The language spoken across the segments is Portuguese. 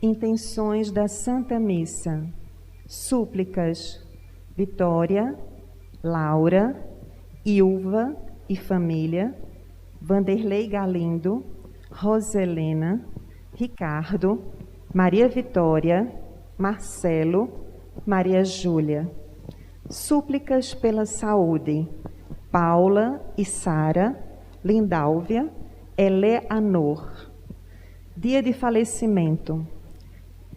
Intenções da Santa Missa. Súplicas. Vitória, Laura, Ilva e família, Vanderlei Galindo, Roselena, Ricardo, Maria Vitória, Marcelo, Maria Júlia. Súplicas pela saúde. Paula e Sara, Lindálvia, Eleanor. Dia de falecimento.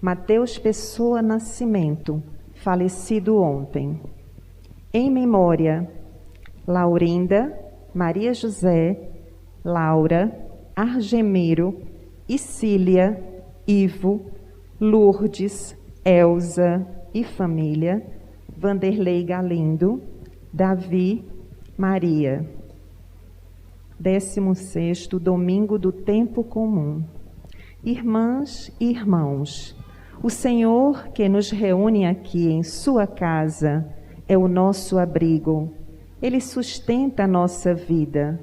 Mateus Pessoa Nascimento, falecido ontem. Em memória, Laurinda, Maria José, Laura, Argemiro, Isília, Ivo, Lourdes, Elza e família, Vanderlei Galindo, Davi, Maria. 16º Domingo do Tempo Comum. Irmãs e irmãos, o Senhor que nos reúne aqui em sua casa é o nosso abrigo. Ele sustenta a nossa vida.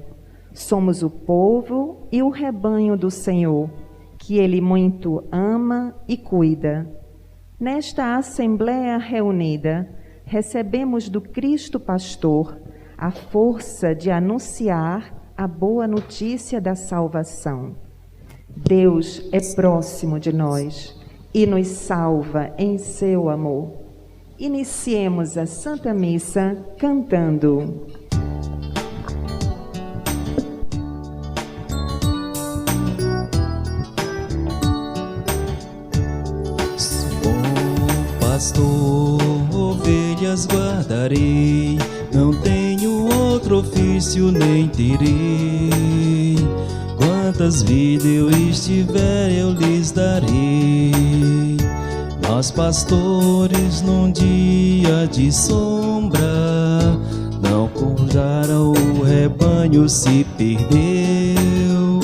Somos o povo e o rebanho do Senhor, que Ele muito ama e cuida. Nesta Assembleia reunida, recebemos do Cristo Pastor a força de anunciar a boa notícia da salvação. Deus é próximo de nós e nos salva em seu amor. Iniciemos a Santa Missa cantando. Bom pastor, ovelhas guardarei, não tenho outro ofício nem terei. Quantas vidas eu estiver, eu lhes darei. Nós pastores num dia de sombra, não acordaram, o rebanho se perdeu.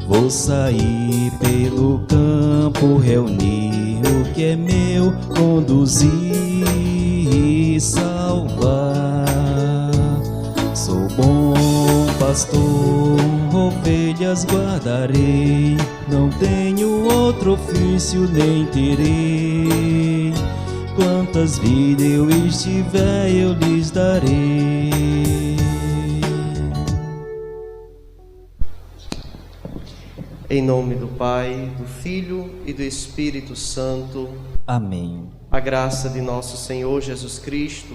Vou sair pelo campo, reunir o que é meu, conduzir e salvar. Sou bom pastor, ovelhas guardarei, não tenho outro ofício nem terei. Quantas vidas eu estiver, eu lhes darei. Em nome do Pai, do Filho e do Espírito Santo. Amém. A graça de nosso Senhor Jesus Cristo,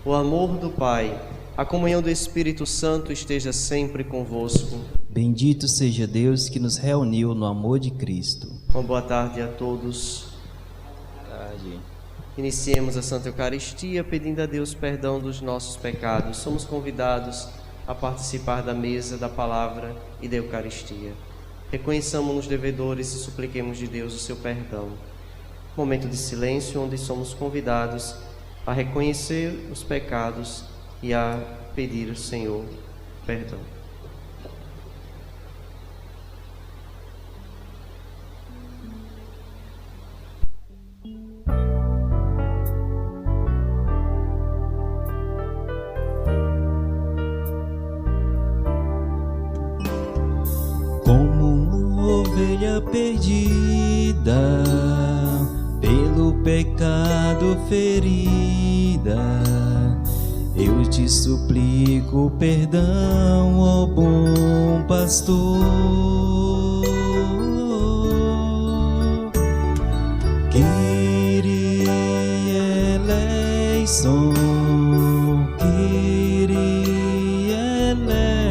o amor do Pai, a comunhão do Espírito Santo esteja sempre convosco. Bendito seja Deus que nos reuniu no amor de Cristo. Uma boa tarde a todos. Iniciemos a Santa Eucaristia pedindo a Deus perdão dos nossos pecados. Somos convidados a participar da mesa, da palavra e da Eucaristia. Reconheçamos-nos devedores e supliquemos de Deus o seu perdão. Momento de silêncio onde somos convidados a reconhecer os pecados e a pedir ao Senhor perdão. Como uma ovelha perdida, pelo pecado ferida, eu te suplico perdão, ó bom pastor. Kyrie eleison, Kyrie eleison,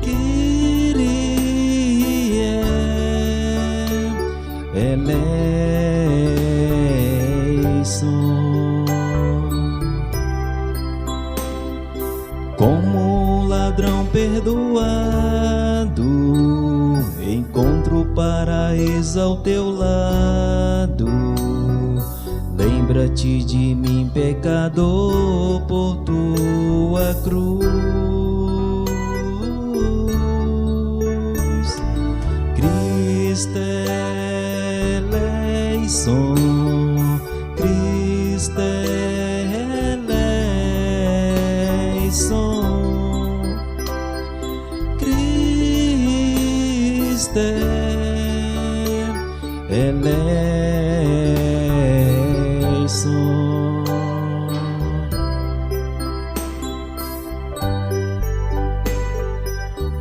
Kyrie eleison. Como um ladrão perdoado, encontro o paraíso ao teu lado. Lembra-te de mim, pecador, por tua cruz. Cristo eleison, Cristo eleison, Cristo eleison.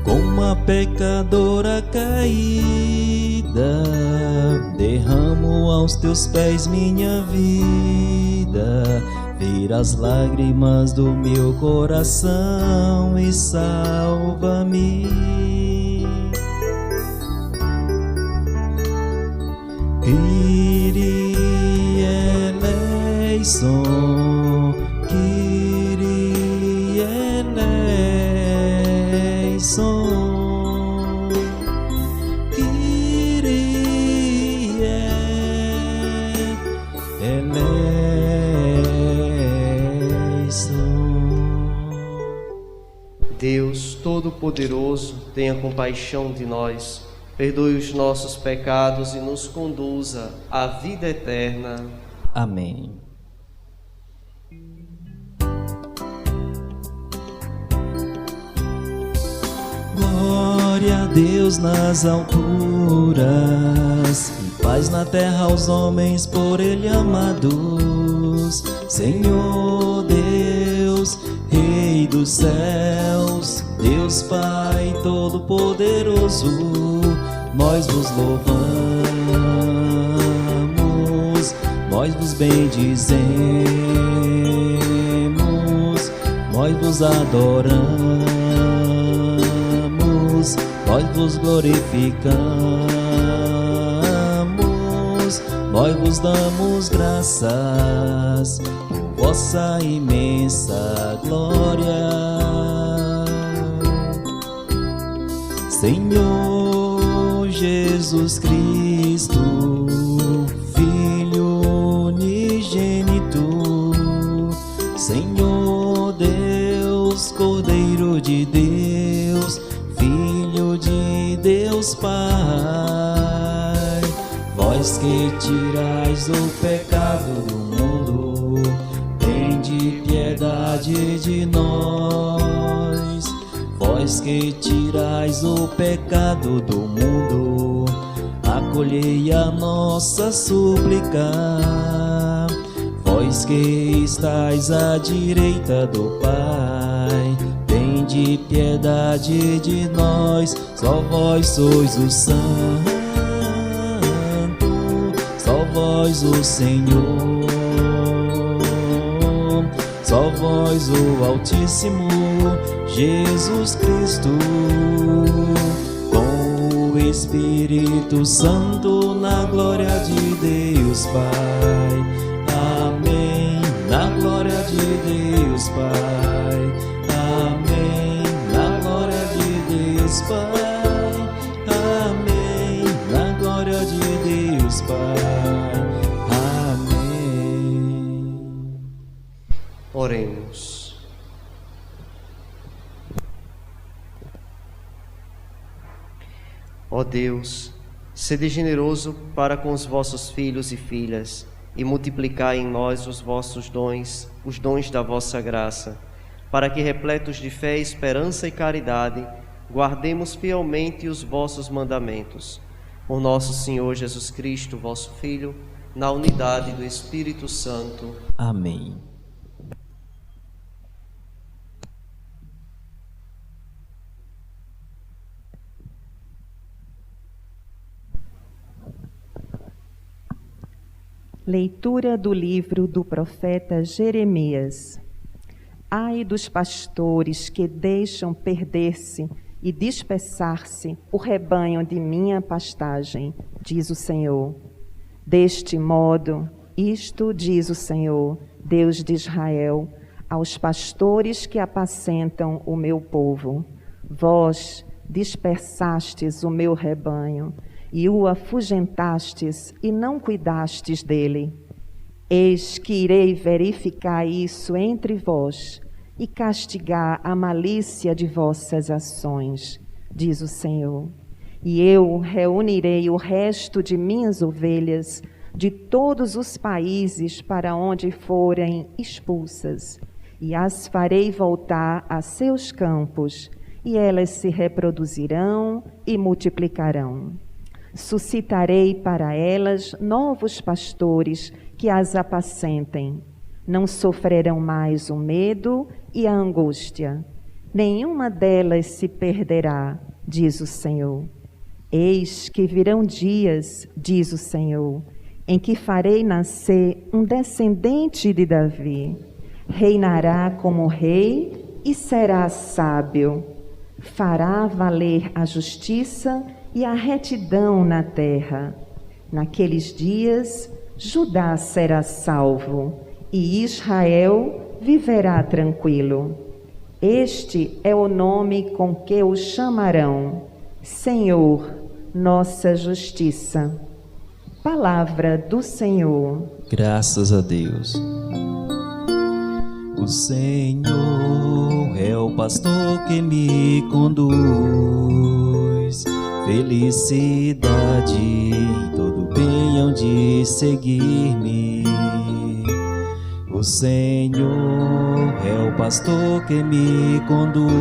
Como a pecadora caída, derramo aos teus pés minha vida. Vira as lágrimas do meu coração e salva-me. Kyrie eleison, Kyrie eleison, Kyrie eleison. Deus Todo-Poderoso, tenha compaixão de nós, perdoe os nossos pecados e nos conduza à vida eterna. Amém. Glória a Deus nas alturas, e paz na terra aos homens por Ele amados. Senhor Deus, Rei dos céus, Deus Pai Todo-Poderoso, nós vos louvamos, nós vos bendizemos, nós vos adoramos, nós vos glorificamos, nós vos damos graças por vossa imensa glória. Senhor Jesus Cristo, Filho unigênito, Senhor Deus, Cordeiro de Deus, Filho de Deus Pai, vós que tirais o pecado do mundo, tende piedade de nós. Vós que tirais o pecado do mundo, acolhei a nossa súplica. Vós que estais à direita do Pai, tende piedade de nós. Só vós sois o Santo, só vós o Senhor, só vós o Altíssimo Jesus Cristo, com o Espírito Santo, na glória de Deus Pai. Amém. Na glória de Deus Pai. Amém. Na glória de Deus Pai. Amém. Na glória de Deus Pai. Amém. Oremos. Ó Deus, sede generoso para com os vossos filhos e filhas, e multiplicai em nós os vossos dons, os dons da vossa graça, para que, repletos de fé, esperança e caridade, guardemos fielmente os vossos mandamentos. Por nosso Senhor Jesus Cristo, vosso Filho, na unidade do Espírito Santo. Amém. Leitura do livro do profeta Jeremias. Ai dos pastores que deixam perder-se e dispersar-se o rebanho de minha pastagem, diz o Senhor. Deste modo, isto diz o Senhor, Deus de Israel, aos pastores que apacentam o meu povo. Vós dispersastes o meu rebanho, e o afugentastes e não cuidastes dele. Eis que irei verificar isso entre vós e castigar a malícia de vossas ações, diz o Senhor. E eu reunirei o resto de minhas ovelhas de todos os países para onde forem expulsas, e as farei voltar a seus campos, e elas se reproduzirão e multiplicarão. Suscitarei para elas novos pastores que as apacentem. Não sofrerão mais o medo e a angústia. Nenhuma delas se perderá, diz o Senhor. Eis que virão dias, diz o Senhor, em que farei nascer um descendente de Davi. Reinará como rei e será sábio. Fará valer a justiça e a retidão na terra. Naqueles dias, Judá será salvo e Israel viverá tranquilo. Este é o nome com que o chamarão: Senhor, nossa justiça. Palavra do Senhor. Graças a Deus. O Senhor é o pastor que me conduz. Felicidade e todo bem hão de seguir-me. O Senhor é o pastor que me conduz.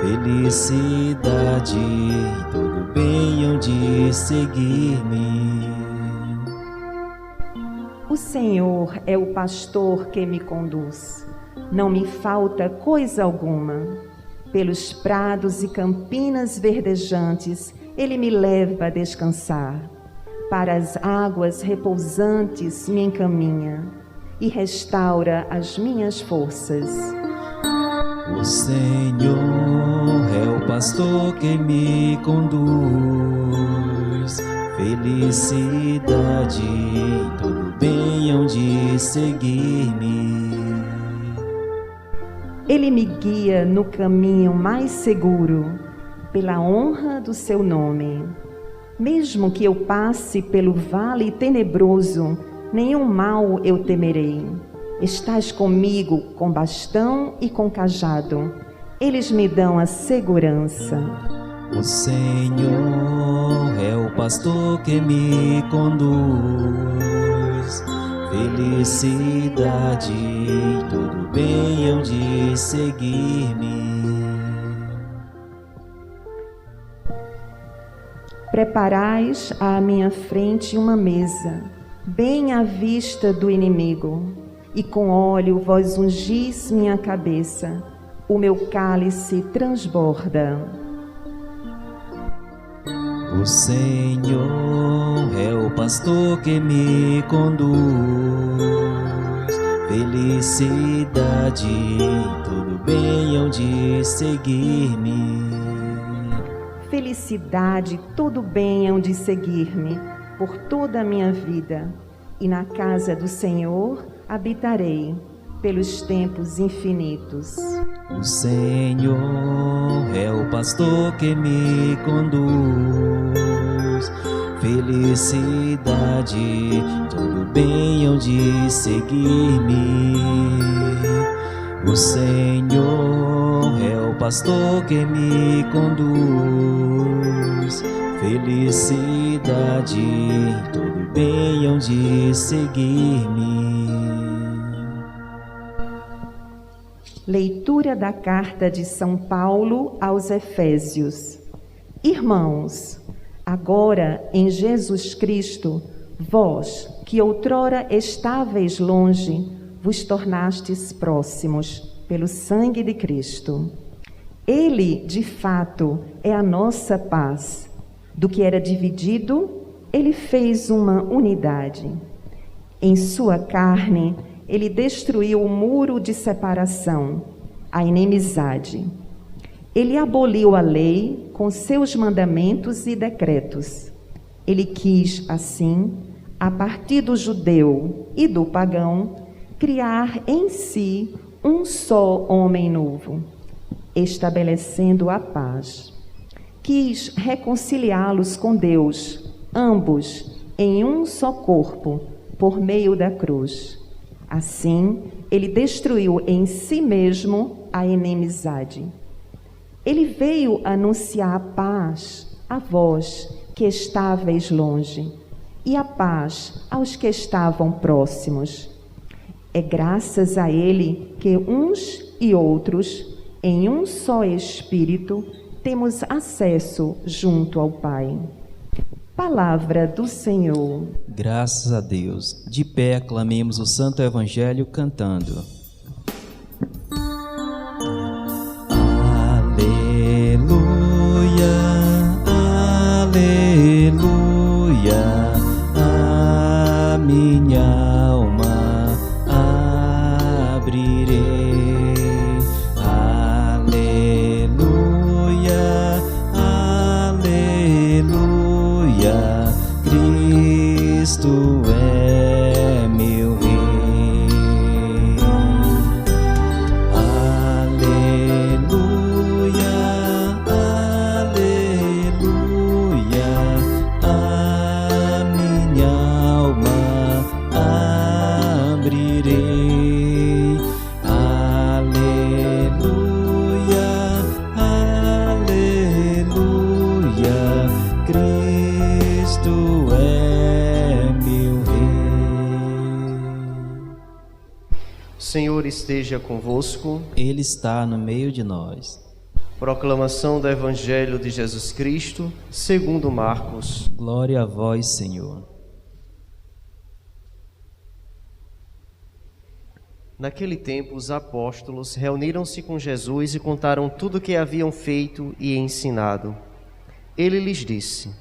Felicidade e todo bem hão de seguir-me. O Senhor é o pastor que me conduz. Não me falta coisa alguma. Pelos prados e campinas verdejantes, Ele me leva a descansar. Para as águas repousantes me encaminha e restaura as minhas forças. O Senhor é o pastor que me conduz. Felicidade e todo bem hão de seguir-me. Ele me guia no caminho mais seguro, pela honra do seu nome. Mesmo que eu passe pelo vale tenebroso, nenhum mal eu temerei. Estás comigo com bastão e com cajado. Eles me dão a segurança. O Senhor é o pastor que me conduz. Felicidade e todo bem hão de seguir-me. Preparais à minha frente uma mesa, bem à vista do inimigo, e com óleo vós ungis minha cabeça, o meu cálice transborda. O Senhor é o pastor que me conduz. Felicidade e todo bem hão de seguir-me. Felicidade, todo bem hão de seguir-me por toda a minha vida, e na casa do Senhor habitarei pelos tempos infinitos. O Senhor é o pastor que me conduz. Felicidade, todo bem hão de seguir-me. O Senhor é o pastor que me conduz. Felicidade, todo bem hão de seguir-me. Leitura da carta de São Paulo aos Efésios. Irmãos, agora em Jesus Cristo, vós que outrora estáveis longe, vos tornastes próximos pelo sangue de Cristo. Ele, de fato, é a nossa paz. Do que era dividido, ele fez uma unidade. Em sua carne, ele destruiu o muro de separação, a inimizade. Ele aboliu a lei com seus mandamentos e decretos. Ele quis, assim, a partir do judeu e do pagão, criar em si um só homem novo, estabelecendo a paz. Quis reconciliá-los com Deus, ambos em um só corpo, por meio da cruz. Assim, ele destruiu em si mesmo a inimizade. Ele veio anunciar a paz a vós que estáveis longe, e a paz aos que estavam próximos. É graças a ele que uns e outros, em um só Espírito, temos acesso junto ao Pai. Palavra do Senhor. Graças a Deus. De pé, aclamemos o Santo Evangelho cantando. Aleluia, aleluia, a minha alma abrirei. Aleluia, aleluia, Cristo é meu Rei. Aleluia, aleluia, a minha alma abrirei. Aleluia, aleluia, Cristo é meu Rei. O Senhor esteja convosco. Ele está no meio de nós. Proclamação do Evangelho de Jesus Cristo, segundo Marcos. Glória a vós, Senhor. Naquele tempo, os apóstolos reuniram-se com Jesus e contaram tudo o que haviam feito e ensinado. Ele lhes disse: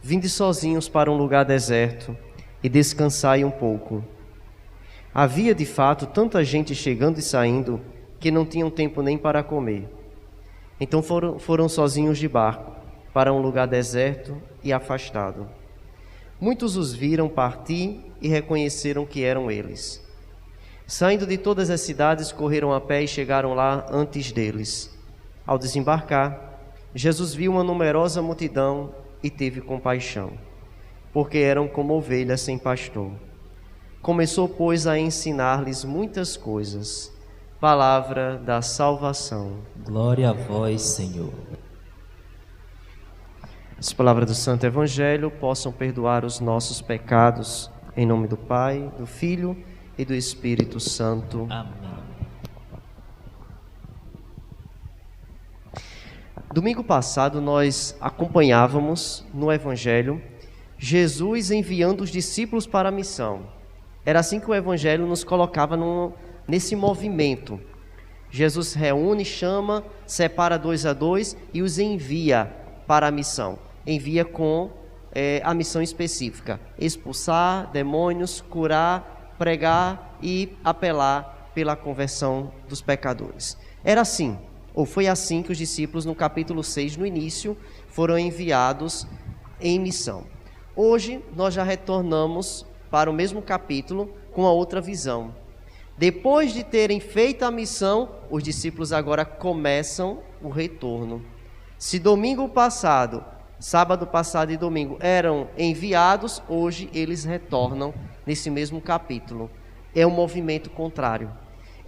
Vinde sozinhos para um lugar deserto e descansai um pouco. Havia de fato tanta gente chegando e saindo que não tinham tempo nem para comer. Então foram sozinhos de barco para um lugar deserto e afastado. Muitos os viram partir e reconheceram que eram eles. Saindo de todas as cidades, correram a pé e chegaram lá antes deles. Ao desembarcar, Jesus viu uma numerosa multidão e teve compaixão, porque eram como ovelhas sem pastor. Começou, pois, a ensinar-lhes muitas coisas. Palavra da salvação. Glória a vós, Senhor. As palavras do Santo Evangelho possam perdoar os nossos pecados. Em nome do Pai, do Filho e do Espírito Santo. Amém. Domingo passado nós acompanhávamos no Evangelho Jesus enviando os discípulos para a missão. Era assim que o Evangelho nos colocava nesse movimento. Jesus reúne, chama, separa 2 a 2 e os envia para a missão. Envia com a missão específica: expulsar demônios, curar, pregar e apelar pela conversão dos pecadores. Era assim, ou foi assim que os discípulos no capítulo 6, no início, foram enviados em missão. Hoje nós já retornamos para o mesmo capítulo com a outra visão. Depois de terem feito a missão, os discípulos agora começam o retorno. Se domingo passado, sábado passado e domingo eram enviados, hoje eles retornam nesse mesmo capítulo. É um movimento contrário.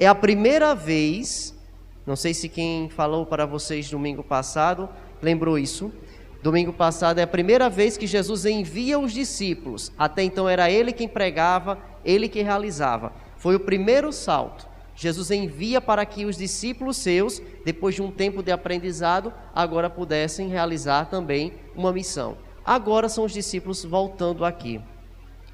É a primeira vez, não sei se quem falou para vocês domingo passado lembrou isso. Domingo passado é a primeira vez que Jesus envia os discípulos. Até então era ele quem pregava, ele que realizava. Foi o primeiro salto. Jesus envia para que os discípulos seus, depois de um tempo de aprendizado, agora pudessem realizar também uma missão. Agora são os discípulos voltando aqui.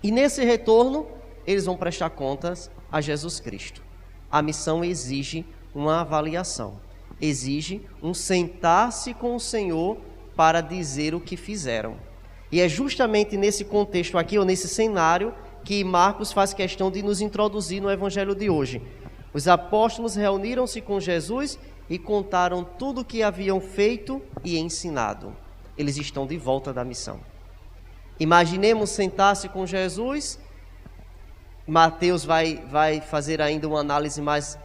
E nesse retorno, eles vão prestar contas a Jesus Cristo. A missão exige uma avaliação, exige um sentar-se com o Senhor para dizer o que fizeram. E é justamente nesse contexto aqui, ou nesse cenário, que Marcos faz questão de nos introduzir no Evangelho de hoje. Os apóstolos reuniram-se com Jesus e contaram tudo o que haviam feito e ensinado. Eles estão de volta da missão. Imaginemos sentar-se com Jesus. Mateus vai fazer ainda uma análise mais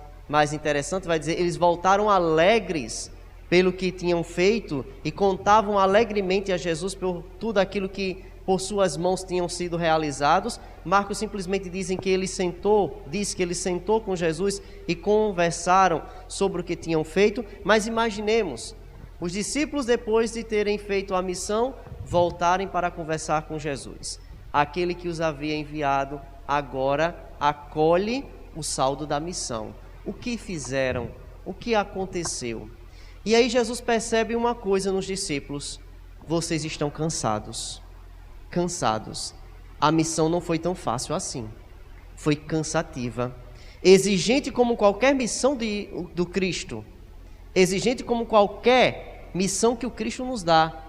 interessante, vai dizer, eles voltaram alegres pelo que tinham feito e contavam alegremente a Jesus por tudo aquilo que por suas mãos tinham sido realizados. Marcos simplesmente diz que ele sentou com Jesus e conversaram sobre o que tinham feito. Mas imaginemos, os discípulos, depois de terem feito a missão, voltarem para conversar com Jesus. Aquele que os havia enviado agora acolhe o saldo da missão. O que fizeram? O que aconteceu? E aí Jesus percebe uma coisa nos discípulos: vocês estão cansados. Cansados. A missão não foi tão fácil assim. Foi cansativa. Exigente como qualquer missão do Cristo. Exigente como qualquer missão que o Cristo nos dá.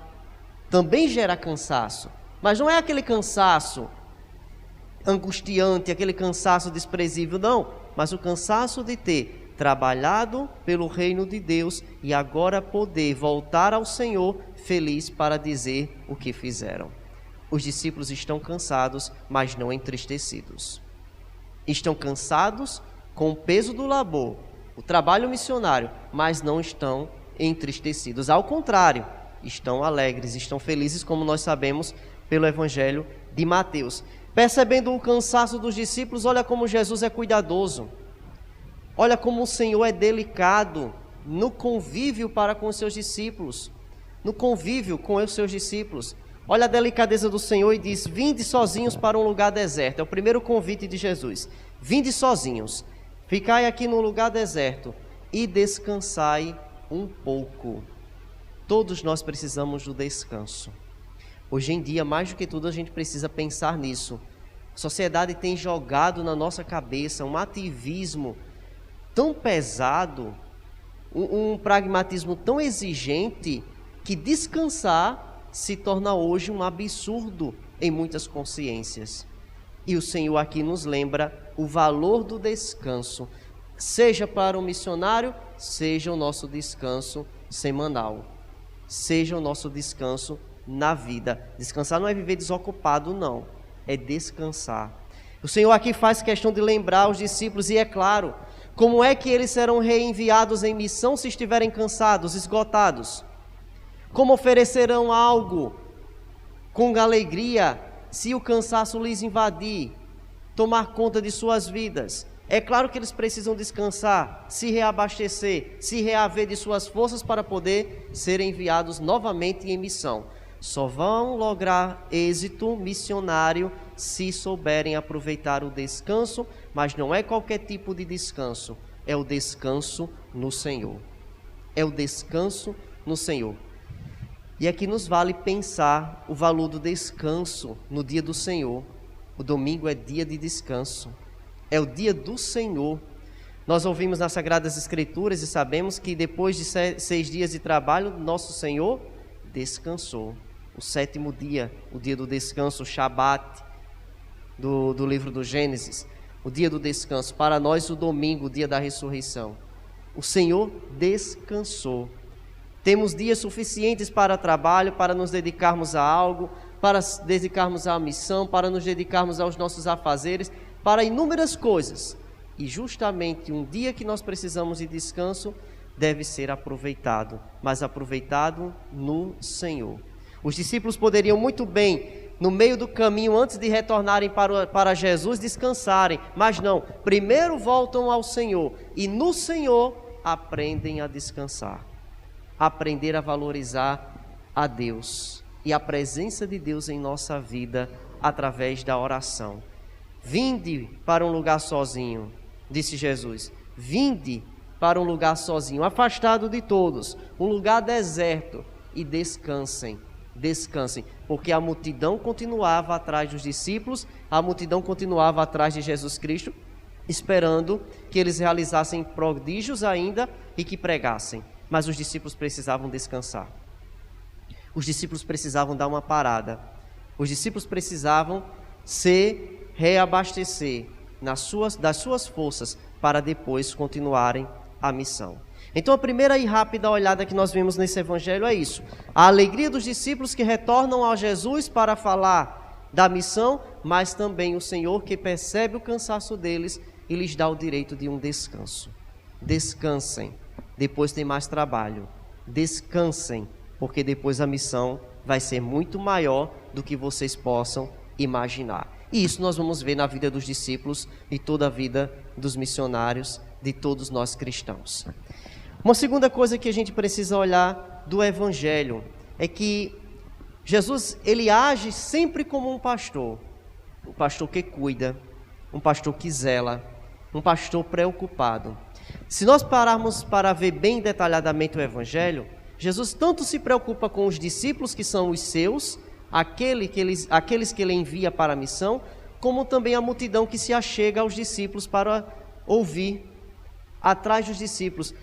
Também gera cansaço. Mas não é aquele cansaço angustiante, aquele cansaço desprezível, não. Mas o cansaço de ter trabalhado pelo reino de Deus e agora poder voltar ao Senhor feliz para dizer o que fizeram. Os discípulos estão cansados, mas não entristecidos. Estão cansados com o peso do labor, o trabalho missionário, mas não estão entristecidos. Ao contrário, estão alegres, estão felizes, como nós sabemos pelo Evangelho de Mateus. Percebendo o cansaço dos discípulos, olha como Jesus é cuidadoso. Olha como o Senhor é delicado no convívio para com os seus discípulos. No convívio com os seus discípulos. Olha a delicadeza do Senhor e diz: vinde sozinhos para um lugar deserto. É o primeiro convite de Jesus. Vinde sozinhos, ficai aqui no lugar deserto e descansai um pouco. Todos nós precisamos do descanso. Hoje em dia, mais do que tudo, a gente precisa pensar nisso. A sociedade tem jogado na nossa cabeça um ativismo tão pesado, um pragmatismo tão exigente, que descansar se torna hoje um absurdo em muitas consciências. E o Senhor aqui nos lembra o valor do descanso, seja para o missionário, seja o nosso descanso semanal, seja o nosso descanso na vida. Descansar não é viver desocupado, não, é descansar. O Senhor aqui faz questão de lembrar os discípulos, e é claro, como é que eles serão reenviados em missão se estiverem cansados, esgotados? Como oferecerão algo com alegria se o cansaço lhes invadir, tomar conta de suas vidas? É claro que eles precisam descansar, se reabastecer, se reaver de suas forças para poder ser enviados novamente em missão. Só vão lograr êxito missionário se souberem aproveitar o descanso, mas não é qualquer tipo de descanso, é o descanso no Senhor. É o descanso no Senhor. E aqui nos vale pensar o valor do descanso no dia do Senhor. O domingo é dia de descanso, é o dia do Senhor. Nós ouvimos nas Sagradas Escrituras e sabemos que depois de 6 dias de trabalho, nosso Senhor descansou. O 7º dia, o dia do descanso, o Shabat, do livro do Gênesis, o dia do descanso. Para nós, o domingo, o dia da ressurreição. O Senhor descansou. Temos dias suficientes para trabalho, para nos dedicarmos a algo, para dedicarmos à missão, para nos dedicarmos aos nossos afazeres, para inúmeras coisas. E justamente um dia que nós precisamos de descanso deve ser aproveitado, mas aproveitado no Senhor. Os discípulos poderiam muito bem, no meio do caminho, antes de retornarem para Jesus, descansarem, mas não, primeiro voltam ao Senhor e no Senhor aprendem a descansar, aprender a valorizar a Deus e a presença de Deus em nossa vida através da oração. Vinde para um lugar sozinho, disse Jesus, vinde para um lugar sozinho, afastado de todos, um lugar deserto, e descansem. Descansem, porque a multidão continuava atrás dos discípulos, a multidão continuava atrás de Jesus Cristo, esperando que eles realizassem prodígios ainda e que pregassem. Mas os discípulos precisavam descansar. Os discípulos precisavam dar uma parada. Os discípulos precisavam se reabastecer das suas forças para depois continuarem a missão. Então a primeira e rápida olhada que nós vemos nesse evangelho é isso. A alegria dos discípulos que retornam a Jesus para falar da missão, mas também o Senhor que percebe o cansaço deles e lhes dá o direito de um descanso. Descansem, depois tem mais trabalho. Descansem, porque depois a missão vai ser muito maior do que vocês possam imaginar. E isso nós vamos ver na vida dos discípulos e toda a vida dos missionários, de todos nós cristãos. Uma segunda coisa que a gente precisa olhar do Evangelho é que Jesus, ele age sempre como um pastor que cuida, um pastor que zela, um pastor preocupado. Se nós pararmos para ver bem detalhadamente o Evangelho, Jesus tanto se preocupa com os discípulos que são os seus, aqueles que ele envia para a missão, como também a multidão que se achega aos discípulos para ouvir atrás dos discípulos.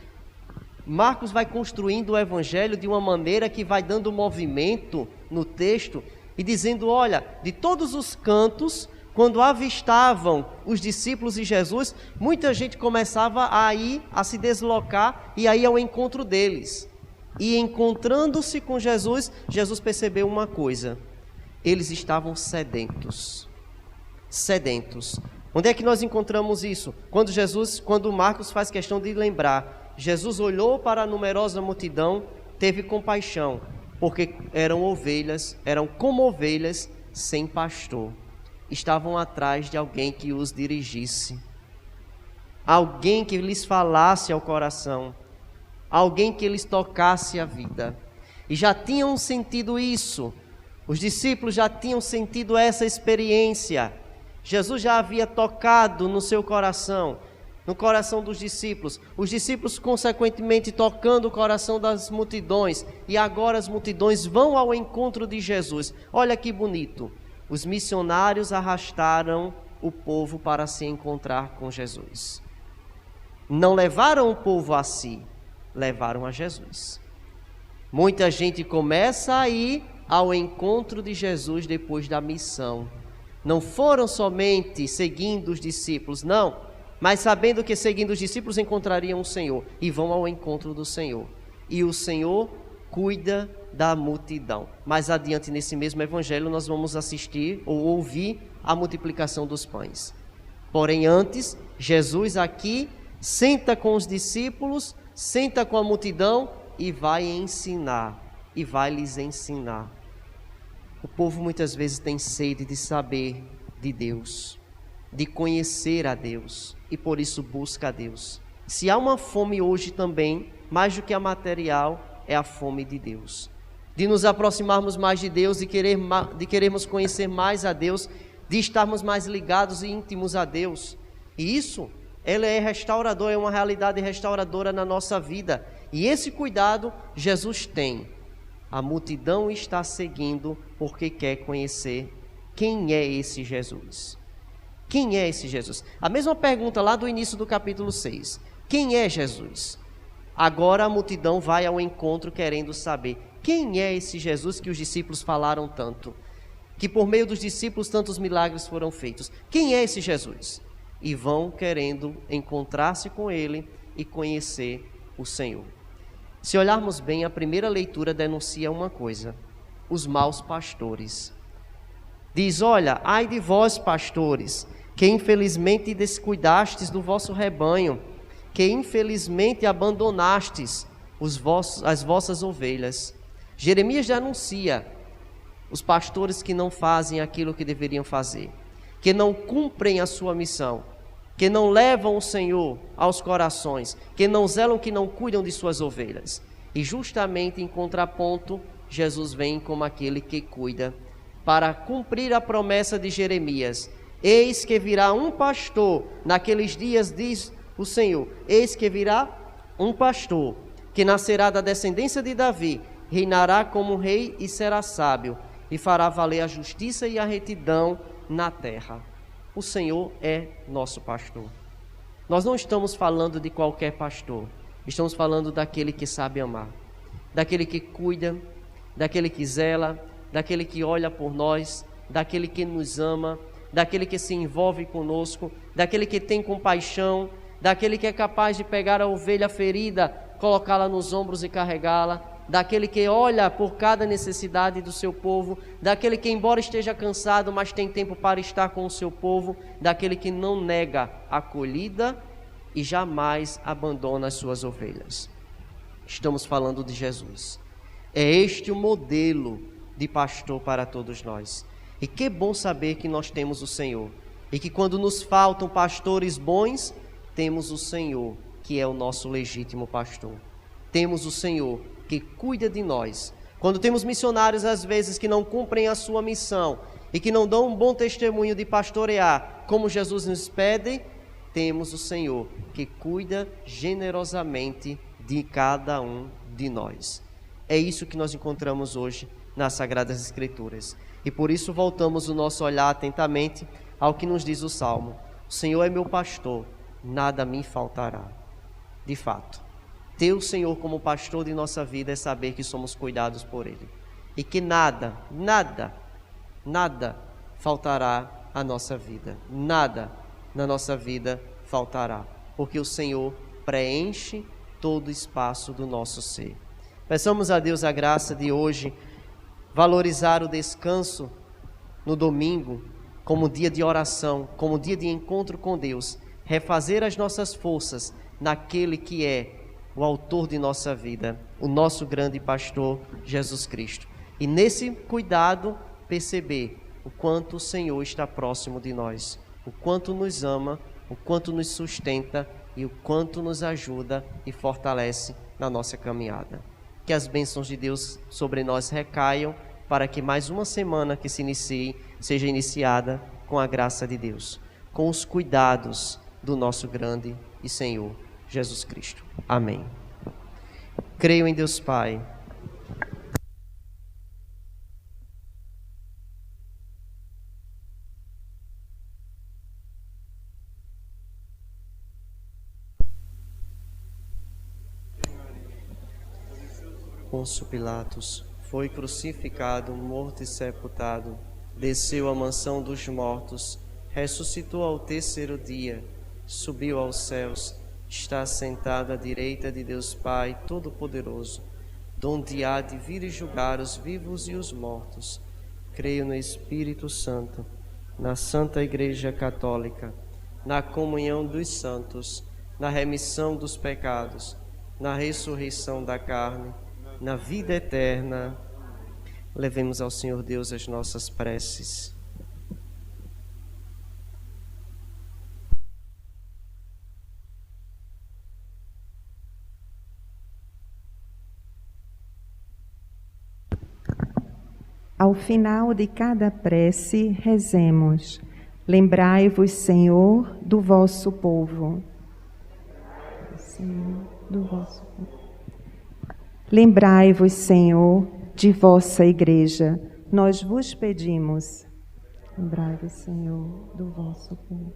Marcos vai construindo o Evangelho de uma maneira que vai dando movimento no texto e dizendo, olha, de todos os cantos, quando avistavam os discípulos e Jesus, muita gente começava a ir, a se deslocar e a ir ao encontro deles. E encontrando-se com Jesus, Jesus percebeu uma coisa: eles estavam sedentos. Sedentos. Onde é que nós encontramos isso? Quando Marcos faz questão de lembrar, Jesus olhou para a numerosa multidão, teve compaixão, porque eram como ovelhas sem pastor. Estavam atrás de alguém que os dirigisse, alguém que lhes falasse ao coração, alguém que lhes tocasse a vida. E já tinham sentido isso, os discípulos já tinham sentido essa experiência. Jesus já havia tocado no seu coração, no coração dos discípulos, os discípulos consequentemente tocando o coração das multidões, e agora as multidões vão ao encontro de Jesus. Olha que bonito, os missionários arrastaram o povo para se encontrar com Jesus. Não levaram o povo a si, levaram a Jesus. Muita gente começa a ir ao encontro de Jesus depois da missão. Não foram somente seguindo os discípulos, não, mas sabendo que seguindo os discípulos encontrariam o Senhor, e vão ao encontro do Senhor. E o Senhor cuida da multidão. Mais adiante nesse mesmo evangelho nós vamos assistir ou ouvir a multiplicação dos pães. Porém antes, Jesus aqui senta com os discípulos, senta com a multidão e vai ensinar, e vai lhes ensinar. O povo muitas vezes tem sede de saber de Deus, de conhecer a Deus, e por isso busca a Deus. Se há uma fome hoje também, mais do que a material, é a fome de Deus. De nos aproximarmos mais de Deus, de querermos conhecer mais a Deus, de estarmos mais ligados e íntimos a Deus. E isso, ela é restaurador, é uma realidade restauradora na nossa vida. E esse cuidado Jesus tem. A multidão está seguindo porque quer conhecer quem é esse Jesus. Quem é esse Jesus? A mesma pergunta lá do início do capítulo 6. Quem é Jesus? Agora a multidão vai ao encontro querendo saber quem é esse Jesus que os discípulos falaram tanto, que por meio dos discípulos tantos milagres foram feitos. Quem é esse Jesus? E vão querendo encontrar-se com ele e conhecer o Senhor. Se olharmos bem, a primeira leitura denuncia uma coisa: os maus pastores. Diz, olha, ai de vós pastores, que infelizmente descuidastes do vosso rebanho, que infelizmente abandonastes as vossas ovelhas. Jeremias já anuncia os pastores que não fazem aquilo que deveriam fazer, que não cumprem a sua missão, que não levam o Senhor aos corações, que não zelam, que não cuidam de suas ovelhas. E justamente em contraponto, Jesus vem como aquele que cuida, para cumprir a promessa de Jeremias. Eis que virá um pastor, naqueles dias diz o Senhor, eis que virá um pastor, que nascerá da descendência de Davi, reinará como rei e será sábio, e fará valer a justiça e a retidão na terra. O Senhor é nosso pastor. Nós não estamos falando de qualquer pastor, estamos falando daquele que sabe amar, daquele que cuida, daquele que zela, daquele que olha por nós, daquele que nos ama, daquele que se envolve conosco, daquele que tem compaixão, daquele que é capaz de pegar a ovelha ferida, colocá-la nos ombros e carregá-la, daquele que olha por cada necessidade do seu povo, daquele que, embora esteja cansado, mas tem tempo para estar com o seu povo, daquele que não nega a acolhida e jamais abandona as suas ovelhas. Estamos falando de Jesus. É este o modelo de pastor para todos nós. E que bom saber que nós temos o Senhor, e que quando nos faltam pastores bons, temos o Senhor, que é o nosso legítimo pastor. Temos o Senhor que cuida de nós. Quando temos missionários, às vezes, que não cumprem a sua missão e que não dão um bom testemunho de pastorear, como Jesus nos pede, temos o Senhor que cuida generosamente de cada um de nós. É isso que nós encontramos hoje nas Sagradas Escrituras. E por isso voltamos o nosso olhar atentamente ao que nos diz o Salmo. O Senhor é meu pastor, nada me faltará. De fato, ter o Senhor como pastor de nossa vida é saber que somos cuidados por Ele. E que nada faltará à nossa vida. Nada na nossa vida faltará. Porque o Senhor preenche todo o espaço do nosso ser. Peçamos a Deus a graça de hoje valorizar o descanso no domingo como dia de oração, como dia de encontro com Deus, refazer as nossas forças naquele que é o autor de nossa vida, o nosso grande pastor Jesus Cristo. E nesse cuidado perceber o quanto o Senhor está próximo de nós, o quanto nos ama, o quanto nos sustenta e o quanto nos ajuda e fortalece na nossa caminhada. Que as bênçãos de Deus sobre nós recaiam para que mais uma semana que se inicie seja iniciada com a graça de Deus, com os cuidados do nosso grande e Senhor Jesus Cristo. Amém. Creio em Deus Pai, Pôncio Pilatos foi crucificado, morto e sepultado, desceu à mansão dos mortos, ressuscitou ao terceiro dia, subiu aos céus, está sentado à direita de Deus Pai Todo-Poderoso, donde há de vir e julgar os vivos e os mortos. Creio no Espírito Santo, na Santa Igreja Católica, na comunhão dos santos, na remissão dos pecados, na ressurreição da carne, na vida eterna. Levemos ao Senhor Deus as nossas preces. Ao final de cada prece, rezemos: lembrai-vos, Senhor, do vosso povo. Senhor, do vosso povo. Lembrai-vos, Senhor, de vossa Igreja. Nós vos pedimos. Lembrai-vos, Senhor, do vosso povo.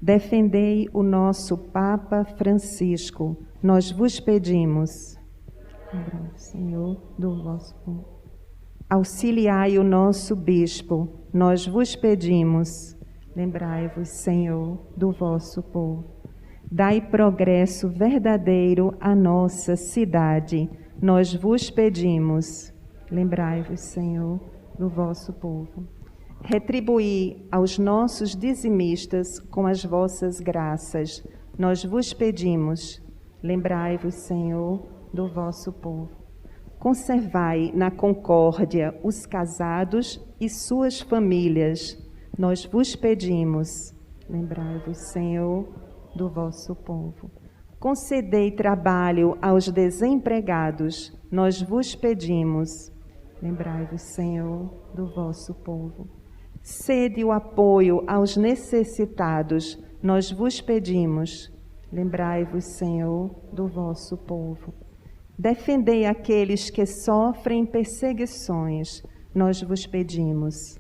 Defendei o nosso Papa Francisco. Nós vos pedimos. Lembrai-vos, Senhor, do vosso povo. Auxiliai o nosso Bispo. Nós vos pedimos. Lembrai-vos, Senhor, do vosso povo. Dai progresso verdadeiro à nossa cidade. Nós vos pedimos. Lembrai-vos, Senhor, do vosso povo. Retribuí aos nossos dizimistas com as vossas graças. Nós vos pedimos. Lembrai-vos, Senhor, do vosso povo. Conservai na concórdia os casados e suas famílias. Nós vos pedimos. Lembrai-vos, Senhor, do vosso povo. Concedei trabalho aos desempregados. Nós vos pedimos. Lembrai-vos, Senhor, do vosso povo. Sede o apoio aos necessitados. Nós vos pedimos. Lembrai-vos, Senhor, do vosso povo. Defendei aqueles que sofrem perseguições. Nós vos pedimos.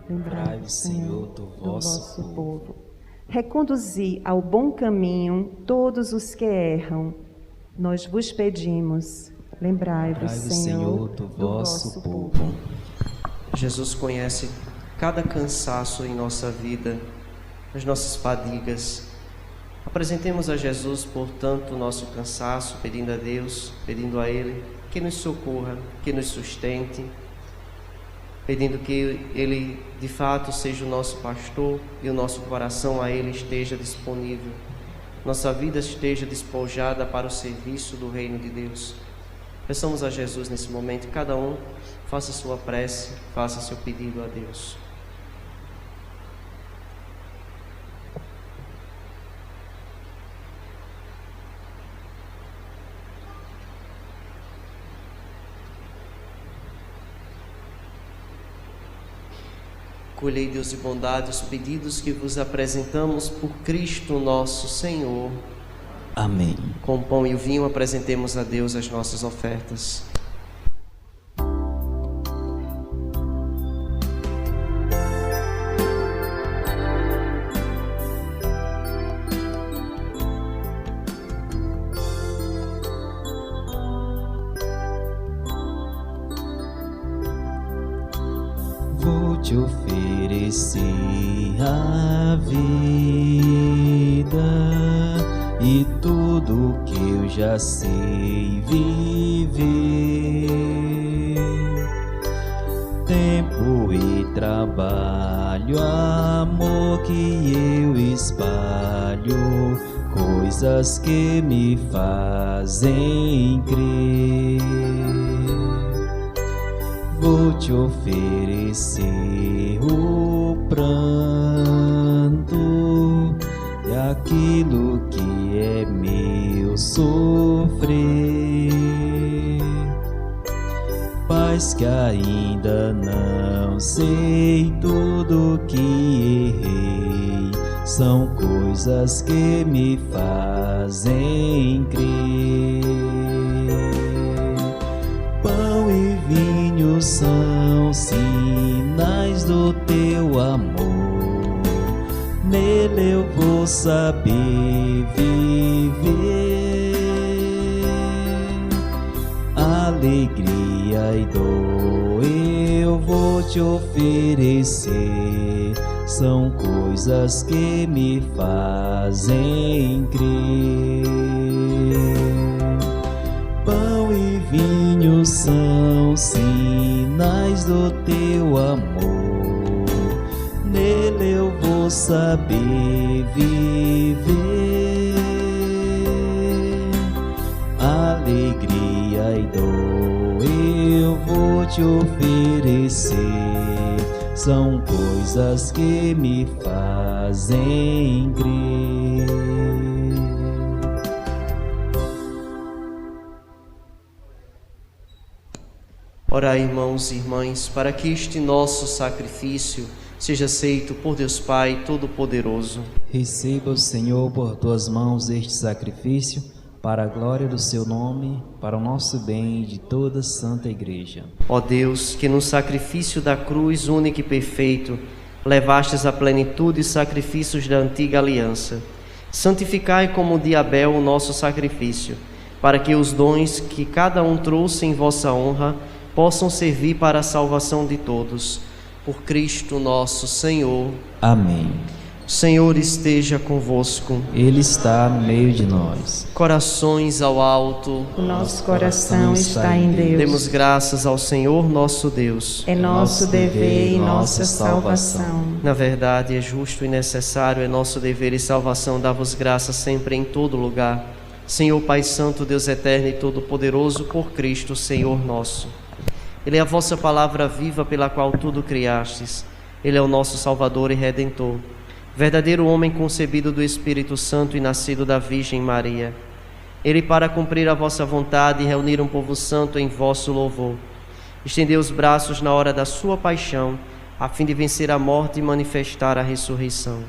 Lembrai-vos, Senhor, do vosso povo. Reconduzi ao bom caminho todos os que erram. Nós vos pedimos. Lembrai-vos, Senhor, do vosso povo. Jesus conhece cada cansaço em nossa vida, as nossas fadigas. Apresentemos a Jesus, portanto, o nosso cansaço, pedindo a Deus, pedindo a Ele que nos socorra, que nos sustente, pedindo que Ele, de fato, seja o nosso pastor e o nosso coração a Ele esteja disponível. Nossa vida esteja despojada para o serviço do reino de Deus. Peçamos a Jesus nesse momento, cada um faça sua prece, faça seu pedido a Deus. Acolhei, Deus de bondade, os pedidos que vos apresentamos por Cristo nosso Senhor. Amém. Com o pão e o vinho apresentemos a Deus as nossas ofertas. Vou te oferecer a vida e tudo que eu já sei viver. Tempo e trabalho, amor que eu espalho, coisas que me fazem crer. Vou te oferecer o pranto e aquilo que é meu sofrer. Paz que ainda não sei tudo que errei, são coisas que me fazem crer. Pão e vinho são sinais do teu amor, nele eu vou saber viver. Alegria e dor eu vou te oferecer, são coisas que me fazem crer. Pão e vinho são sinais do teu amor, nele eu vou saber viver. Alegria e dor eu vou te oferecer, são coisas que me fazem crer. Orai, irmãos e irmãs, para que este nosso sacrifício seja aceito por Deus Pai Todo-Poderoso. Receba, Senhor, por tuas mãos este sacrifício, para a glória do seu nome, para o nosso bem e de toda a Santa Igreja. Ó Deus, que no sacrifício da cruz único e perfeito levastes à plenitude os sacrifícios da antiga aliança, santificai como de Abel o nosso sacrifício, para que os dons que cada um trouxe em vossa honra possam servir para a salvação de todos. Por Cristo nosso Senhor. Amém. O Senhor esteja convosco. Ele está no meio de nós. Corações ao alto. O nosso coração está em Deus. Demos graças ao Senhor nosso Deus. É nosso dever e nossa salvação. Na verdade, é justo e necessário, é nosso dever e salvação dar-vos graças sempre em todo lugar. Senhor Pai Santo, Deus Eterno e Todo-Poderoso, por Cristo, Senhor nosso. Ele é a vossa palavra viva pela qual tudo criastes. Ele é o nosso Salvador e Redentor, verdadeiro homem concebido do Espírito Santo e nascido da Virgem Maria. Ele, para cumprir a vossa vontade e reunir um povo santo em vosso louvor, estendeu os braços na hora da sua paixão, a fim de vencer a morte e manifestar a ressurreição.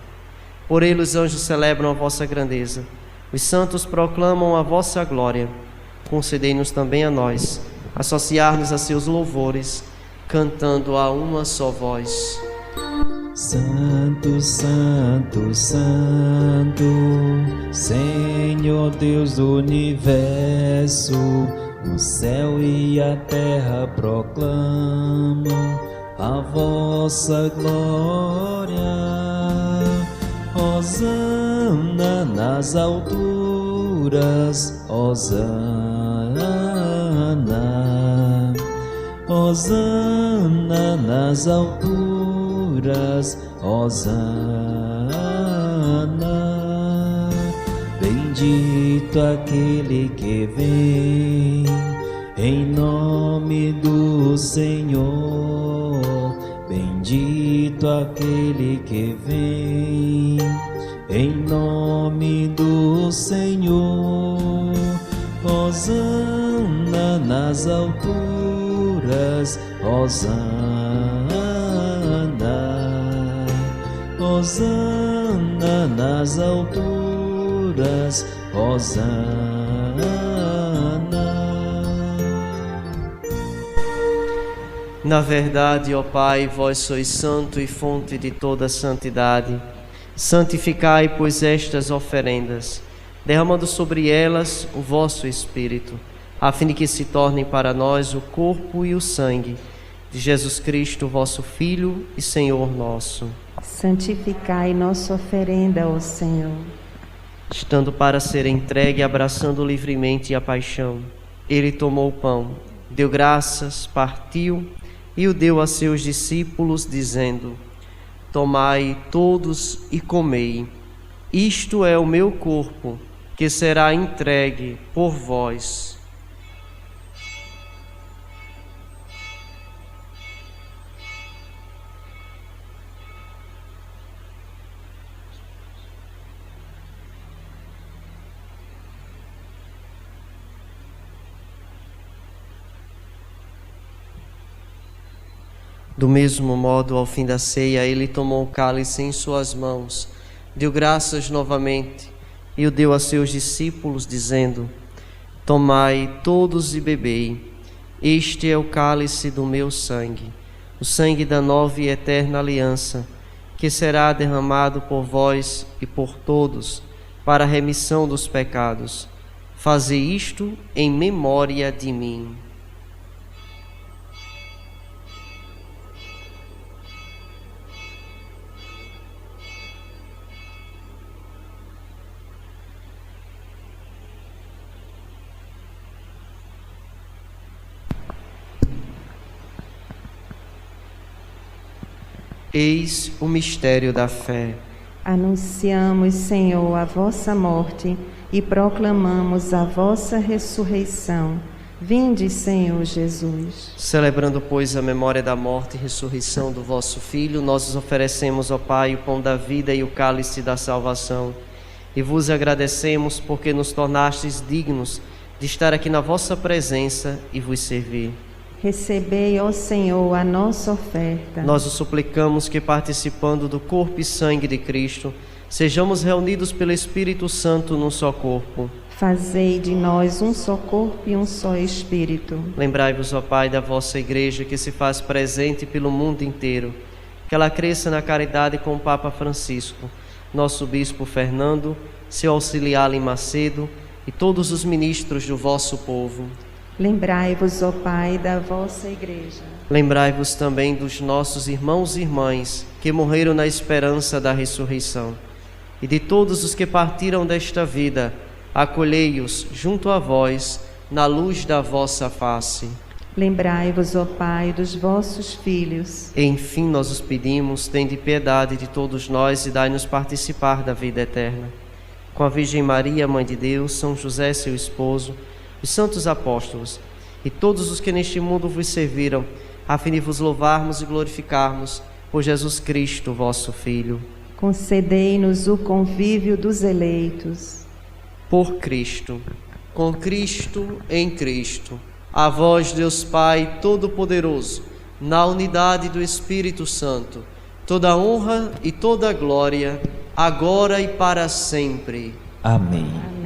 Por ele os anjos celebram a vossa grandeza, os santos proclamam a vossa glória. Concedei-nos também a nós associar-nos a seus louvores, cantando a uma só voz. Santo, Santo, Santo, Senhor Deus do universo, o céu e a terra proclamam a vossa glória. Hosana nas alturas, Hosana, Hosana nas alturas, Hosana. Bendito aquele que vem em nome do Senhor, bendito aquele que vem em nome do Senhor. Hosana nas alturas, Hosana. Hosana nas alturas, Hosana. Na verdade, ó Pai, vós sois santo e fonte de toda santidade. Santificai, pois, estas oferendas, derramando sobre elas o vosso Espírito, a fim de que se tornem para nós o corpo e o sangue de Jesus Cristo, vosso Filho e Senhor nosso. Santificai nossa oferenda, ó Senhor. Estando para ser entregue, abraçando livremente a paixão, ele tomou o pão, deu graças, partiu e o deu a seus discípulos, dizendo: Tomai todos e comei. Isto é o meu corpo, que será entregue por vós. Do mesmo modo, ao fim da ceia, ele tomou o cálice em suas mãos, deu graças novamente e o deu a seus discípulos, dizendo: Tomai todos e bebei. Este é o cálice do meu sangue, o sangue da nova e eterna aliança, que será derramado por vós e por todos para a remissão dos pecados. Fazei isto em memória de mim. Eis o mistério da fé. Anunciamos, Senhor, a vossa morte e proclamamos a vossa ressurreição. Vinde, Senhor Jesus. Celebrando, pois, a memória da morte e ressurreição do vosso Filho, nós vos oferecemos, ó Pai, o pão da vida e o cálice da salvação. E vos agradecemos porque nos tornastes dignos de estar aqui na vossa presença e vos servir. Recebei, ó Senhor, a nossa oferta. Nós o suplicamos que, participando do corpo e sangue de Cristo, sejamos reunidos pelo Espírito Santo num só corpo. Fazei de nós um só corpo e um só Espírito. Lembrai-vos, ó Pai, da vossa Igreja, que se faz presente pelo mundo inteiro. Que ela cresça na caridade com o Papa Francisco, nosso Bispo Fernando, seu auxiliar Lima Macedo e todos os ministros do vosso povo. Lembrai-vos, ó Pai, da vossa Igreja. Lembrai-vos também dos nossos irmãos e irmãs que morreram na esperança da ressurreição. E de todos os que partiram desta vida, acolhei-os junto a vós, na luz da vossa face. Lembrai-vos, ó Pai, dos vossos filhos. E, enfim, nós os pedimos, tende piedade de todos nós e dai-nos participar da vida eterna. Com a Virgem Maria, Mãe de Deus, São José, seu esposo, os santos apóstolos e todos os que neste mundo vos serviram, a fim de vos louvarmos e glorificarmos por Jesus Cristo, vosso Filho. Concedei-nos o convívio dos eleitos. Por Cristo, com Cristo, em Cristo, a vós, Deus Pai Todo-Poderoso, na unidade do Espírito Santo, toda a honra e toda a glória, agora e para sempre. Amém. Amém.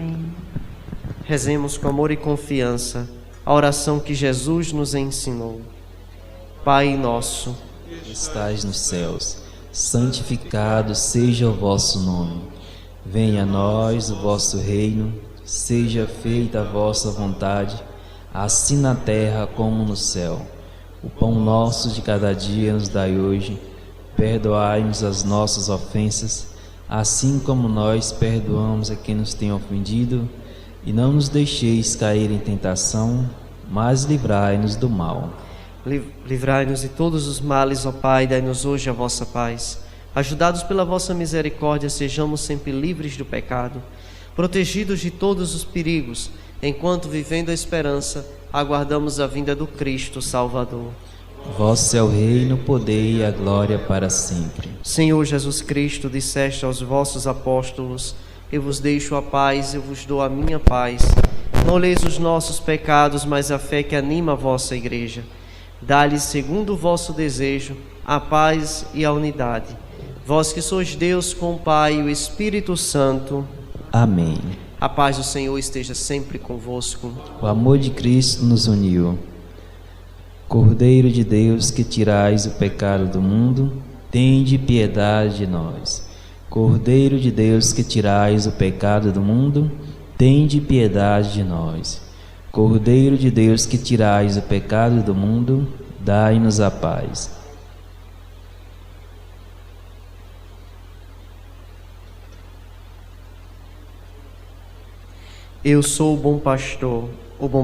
Rezemos com amor e confiança a oração que Jesus nos ensinou. Pai nosso, que estais nos céus, santificado seja o vosso nome. Venha a nós o vosso reino, seja feita a vossa vontade, assim na terra como no céu. O pão nosso de cada dia nos dai hoje. Perdoai-nos as nossas ofensas, assim como nós perdoamos a quem nos tem ofendido. E não nos deixeis cair em tentação, mas livrai-nos do mal. Livrai-nos de todos os males, ó Pai, dai-nos hoje a vossa paz. Ajudados pela vossa misericórdia, sejamos sempre livres do pecado, protegidos de todos os perigos, enquanto, vivendo a esperança, aguardamos a vinda do Cristo Salvador. Vosso é o reino, o poder e a glória para sempre. Senhor Jesus Cristo, disseste aos vossos apóstolos: Eu vos deixo a paz, eu vos dou a minha paz. Não leis os nossos pecados, mas a fé que anima a vossa Igreja. Dá-lhes, segundo o vosso desejo, a paz e a unidade. Vós que sois Deus com o Pai e o Espírito Santo. Amém. A paz do Senhor esteja sempre convosco. O amor de Cristo nos uniu. Cordeiro de Deus, que tirais o pecado do mundo, tende piedade de nós. Cordeiro de Deus, que tirais o pecado do mundo, tende piedade de nós. Cordeiro de Deus, que tirais o pecado do mundo, dai-nos a paz. Eu sou o bom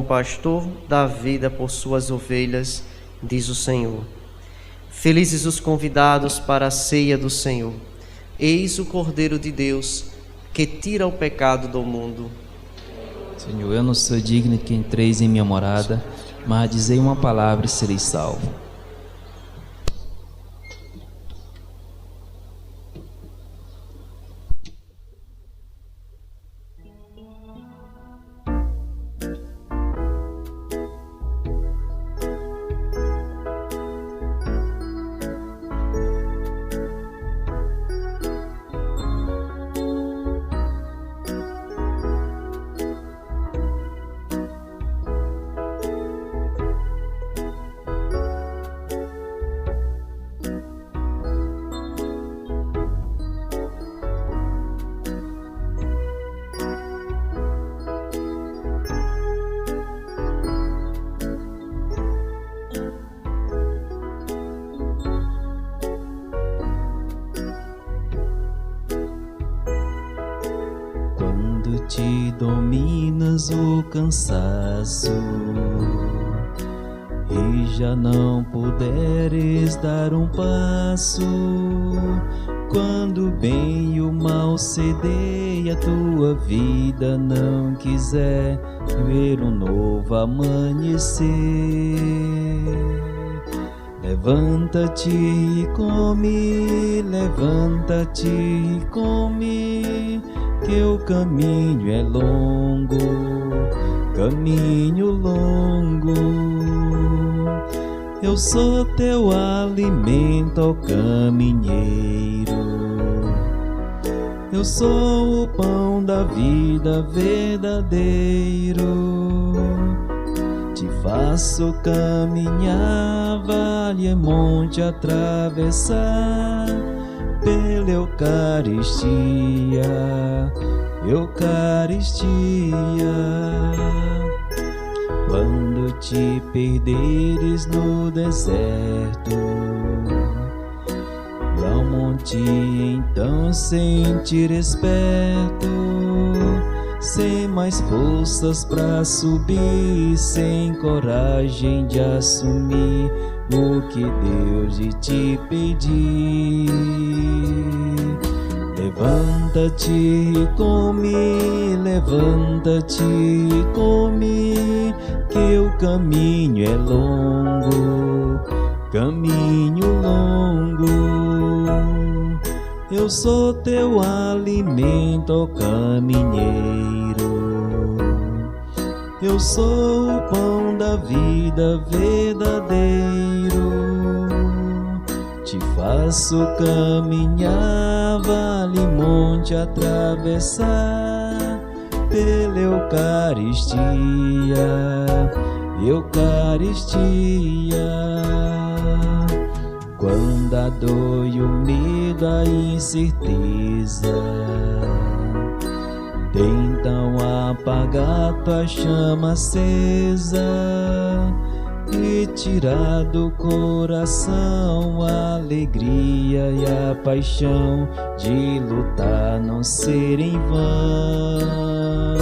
pastor dá vida por suas ovelhas, diz o Senhor. Felizes os convidados para a ceia do Senhor. Eis o Cordeiro de Deus, que tira o pecado do mundo. Senhor, eu não sou digno que entreis em minha morada, mas dizei uma palavra e serei salvo. Te dominas o cansaço e já não puderes dar um passo, quando o bem e o mal cedei, a tua vida não quiser ver um novo amanhecer. Levanta-te e come, levanta-te e come, que o caminho é longo, caminho longo. Eu sou teu alimento, ó caminheiro. Eu sou o pão da vida verdadeiro. Te faço caminhar, vale e monte atravessar, pela Eucaristia, Eucaristia. Quando te perderes no deserto e ao monte então sentires perto, sem mais forças pra subir, sem coragem de assumir o que Deus de ti pedir. Levanta-te e come, levanta-te e come, que o caminho é longo, caminho longo. Eu sou teu alimento, ó caminheiro. Eu sou o pão da vida verdadeiro. Te faço caminhar, vale monte atravessar, pela Eucaristia, Eucaristia. Quando a dor e o medo, a incerteza tentam apagar tua chama acesa e tirar do coração a alegria e a paixão de lutar não ser em vão.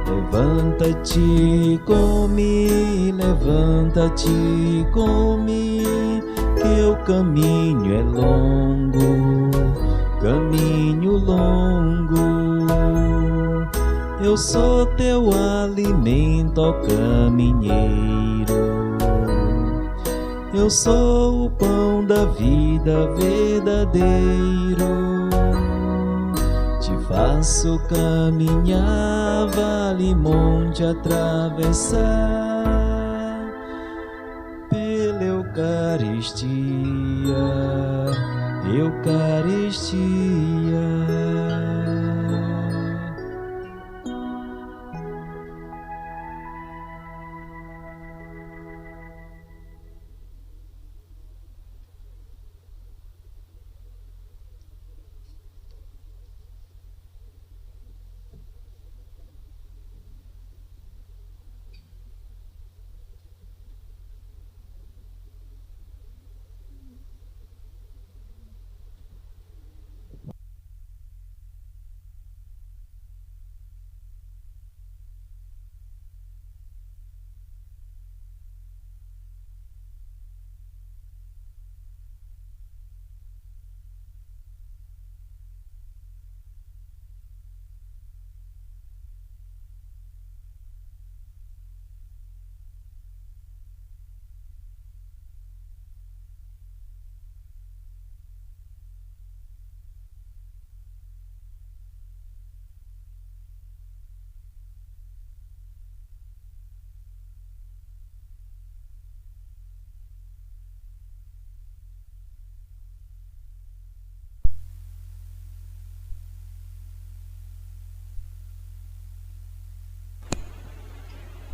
Levanta-te e come, levanta-te e come, que o caminho é longo, caminho longo. Eu sou teu alimento, ó caminheiro. Eu sou o pão da vida verdadeiro. Te faço caminhar, vale monte atravessar, pela Eucaristia, Eucaristia.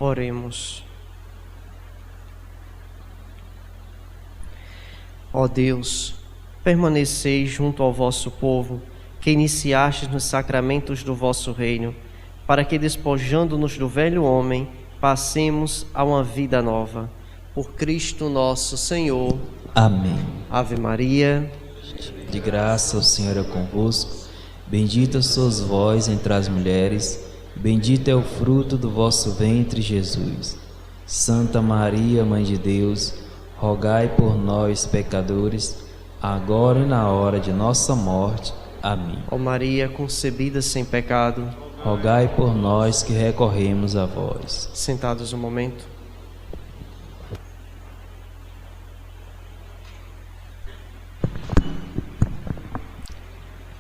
Oremos. Ó Deus, permaneceis junto ao vosso povo, que iniciastes nos sacramentos do vosso reino, para que, despojando-nos do velho homem, passemos a uma vida nova. Por Cristo nosso Senhor. Amém. Ave Maria. De graça o Senhor é convosco. Bendita sois vós entre as mulheres. Bendito é o fruto do vosso ventre, Jesus. Santa Maria, Mãe de Deus, rogai por nós, pecadores, agora e na hora de nossa morte. Amém. Ó Maria, concebida sem pecado, rogai por nós que recorremos a vós. Sentados um momento.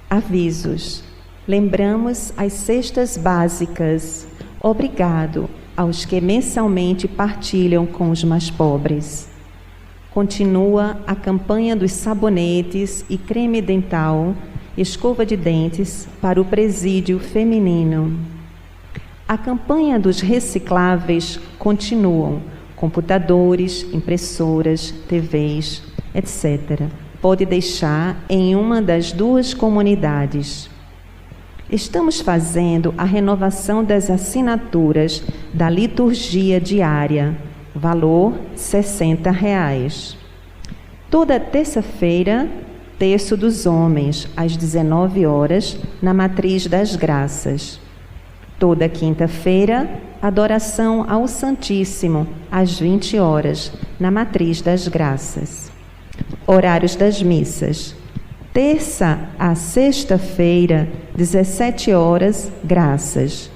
Avisos. Lembramos as cestas básicas. Obrigado aos que mensalmente partilham com os mais pobres. Continua a campanha dos sabonetes e creme dental, escova de dentes para o presídio feminino. A campanha dos recicláveis continuam. Computadores, impressoras, TVs, etc. Pode deixar em uma das duas comunidades. Estamos fazendo a renovação das assinaturas da liturgia diária, valor R$ 60. Toda terça-feira, terço dos homens, às 19 horas, na Matriz das Graças. Toda quinta-feira, adoração ao Santíssimo, às 20 horas, na Matriz das Graças. Horários das missas. Terça a sexta-feira, 17 horas, Graças.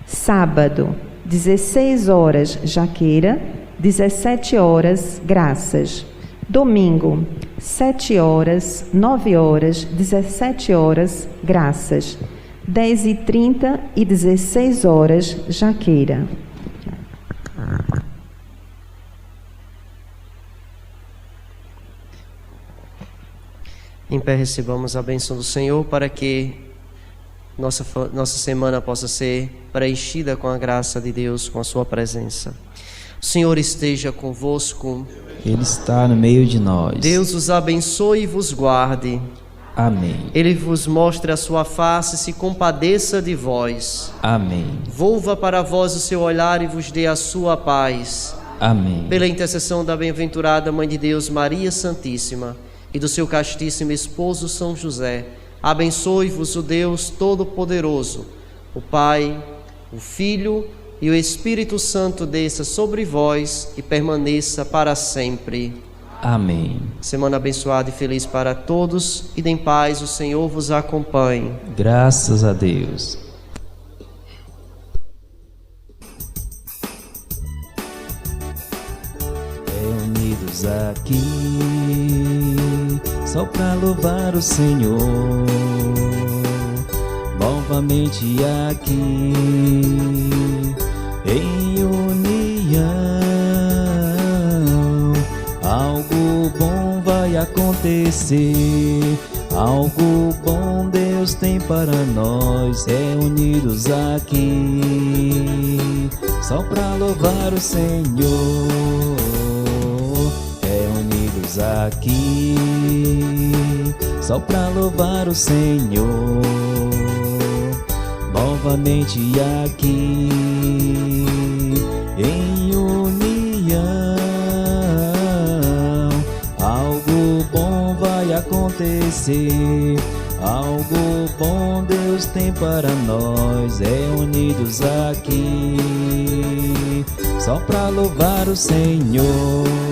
Sábado, 16 horas, Jaqueira, 17 horas, Graças. Domingo, 7 horas, 9 horas, 17 horas, Graças. 10h30 e 16 horas, Jaqueira. Em pé recebamos a bênção do Senhor para que nossa semana possa ser preenchida com a graça de Deus, com a sua presença. O Senhor esteja convosco. Ele está no meio de nós. Deus os abençoe e vos guarde. Amém. Ele vos mostre a sua face e se compadeça de vós. Amém. Volva para vós o seu olhar e vos dê a sua paz. Amém. Pela intercessão da bem-aventurada Mãe de Deus, Maria Santíssima, e do seu castíssimo esposo São José, abençoe-vos o Deus Todo-Poderoso, o Pai, o Filho e o Espírito Santo, desça sobre vós e permaneça para sempre. Amém. Semana abençoada e feliz para todos, e em paz o Senhor vos acompanhe. Graças a Deus. Reunidos aqui, só para louvar o Senhor, novamente aqui, em união, algo bom vai acontecer. Algo bom Deus tem para nós, reunidos aqui, só para louvar o Senhor. Reunidos aqui, só para louvar o Senhor. Novamente aqui, em união, algo bom vai acontecer. Algo bom Deus tem para nós, reunidos aqui, só para louvar o Senhor.